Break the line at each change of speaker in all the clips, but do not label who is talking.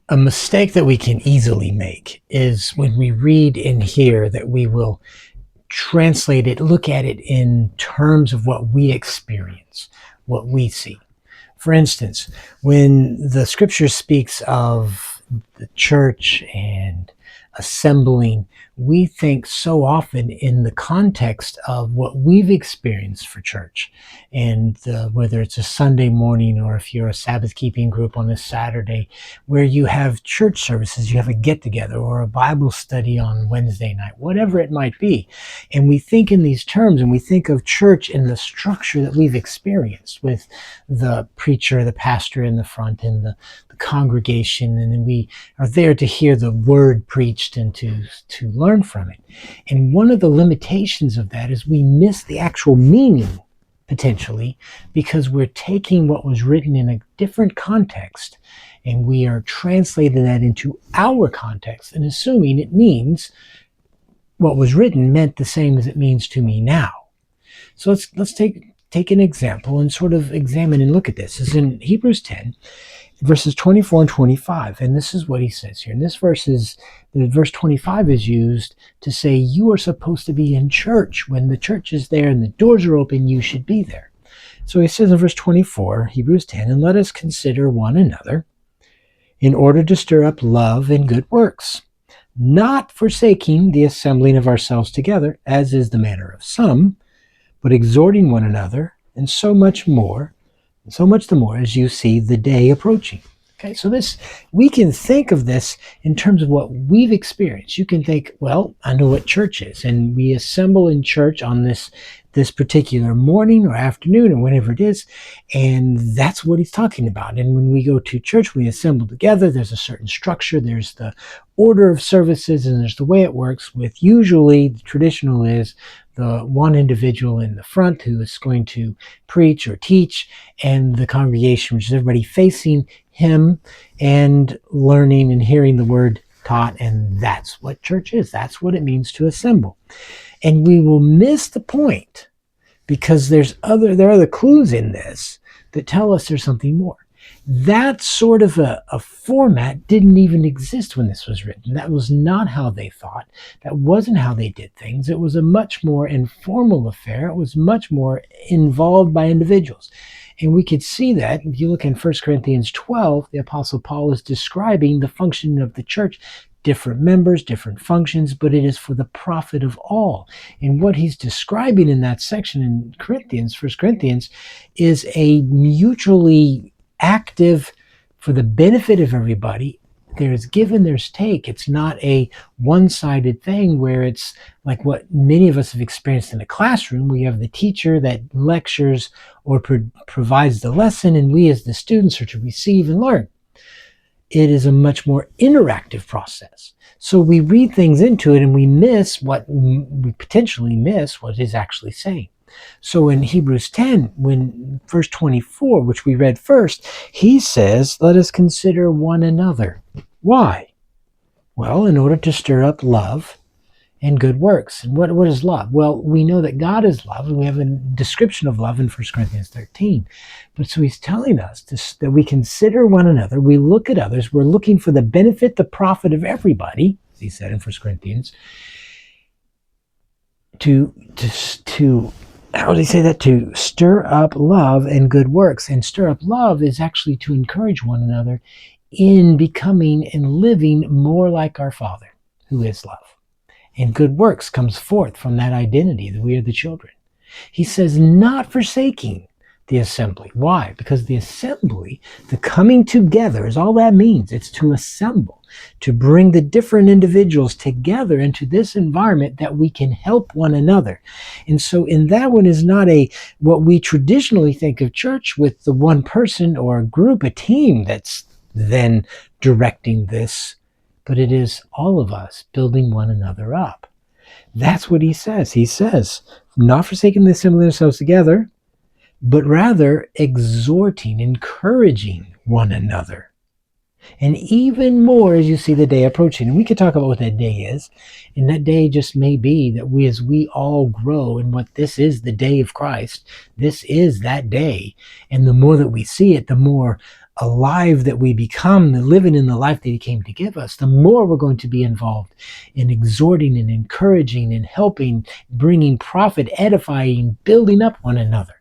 A mistake that we can easily make is when we read in here that we will translate it, look at it in terms of what we experience, what we see. For instance, when the scripture speaks of the church and assembling, we think so often in the context of what we've experienced for church. And whether it's a Sunday morning or if you're a Sabbath keeping group on a Saturday, where you have church services, you have a get together or a Bible study on Wednesday night, whatever it might be. And we think in these terms and we think of church in the structure that we've experienced with the preacher, the pastor in the front, and the congregation, and then we are there to hear the word preached and to learn from it. And one of the limitations of that is we miss the actual meaning, potentially, because we're taking what was written in a different context and we are translating that into our context and assuming it means what was written meant the same as it means to me now. So let's take an example and sort of examine and look at this. This is in Hebrews 10, verses 24 and 25. And this is what he says here. And this verse 25 is used to say you are supposed to be in church. When the church is there and the doors are open, you should be there. So he says in verse 24, Hebrews 10, and let us consider one another in order to stir up love and good works, not forsaking the assembling of ourselves together, as is the manner of some, but exhorting one another, and so much the more as you see the day approaching. Okay, so we can think of this in terms of what we've experienced. You can think, well, I know what church is, and we assemble in church on this particular morning or afternoon or whenever it is, and that's what he's talking about. And when we go to church, we assemble together. There's a certain structure. There's the order of services, and there's the way it works with usually the traditional is the one individual in the front who is going to preach or teach, and the congregation, which is everybody facing him and learning and hearing the word taught. And that's what church is. That's what it means to assemble. And we will miss the point because there are other clues in this that tell us there's something more. That sort of a format didn't even exist when this was written. That was not how they thought. That wasn't how they did things. It was a much more informal affair. It was much more involved by individuals. And we could see that if you look in 1 Corinthians 12, the Apostle Paul is describing the functioning of the church, different members, different functions, but it is for the profit of all. And what he's describing in that section in 1 Corinthians, is a mutually active, for the benefit of everybody. There's give and there's take. It's not a one-sided thing where it's like what many of us have experienced in a classroom, where you have the teacher that lectures or provides the lesson, and we as the students are to receive and learn. It is a much more interactive process. So we read things into it and we potentially miss what it's actually saying. So in Hebrews 10, when verse 24, which we read first, he says, let us consider one another. Why? Well, in order to stir up love and good works. And what is love? Well, we know that God is love, and we have a description of love in 1 Corinthians 13. But so he's telling us that we consider one another, we look at others, we're looking for the benefit, the profit of everybody, as he said in 1 Corinthians, to how does he say that? To stir up love and good works. And stir up love is actually to encourage one another in becoming and living more like our Father, who is love. And good works comes forth from that identity that we are the children. He says, not forsaking the assembly. Why? Because the assembly, the coming together, is all that means. It's to assemble, to bring the different individuals together into this environment that we can help one another. And so in that one is not what we traditionally think of church with the one person or a group, a team that's then directing this, but it is all of us building one another up. That's what he says. He says, not forsaking the assembling ourselves together, but rather exhorting, encouraging one another. And even more as you see the day approaching. And we could talk about what that day is. And that day just may be that as we all grow in what this is, the day of Christ, this is that day. And the more that we see it, the more alive that we become, living in the life that he came to give us, the more we're going to be involved in exhorting and encouraging and helping, bringing profit, edifying, building up one another.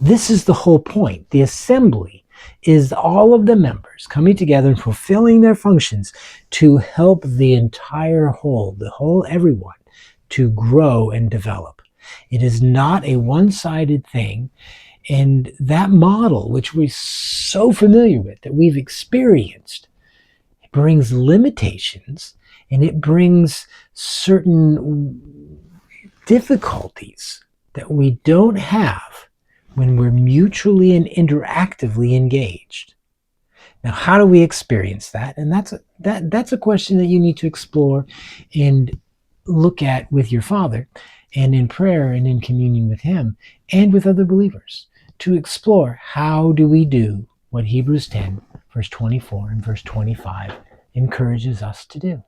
This is the whole point. The assembly is all of the members coming together and fulfilling their functions to help the entire whole, the whole everyone, to grow and develop. It is not a one-sided thing. And that model, which we're so familiar with, that we've experienced, it brings limitations and it brings certain difficulties that we don't have when we're mutually and interactively engaged. Now, how do we experience that? And that's a question that you need to explore and look at with your Father, and in prayer and in communion with Him and with other believers, to explore how do we do what Hebrews 10, verse 24 and verse 25 encourages us to do.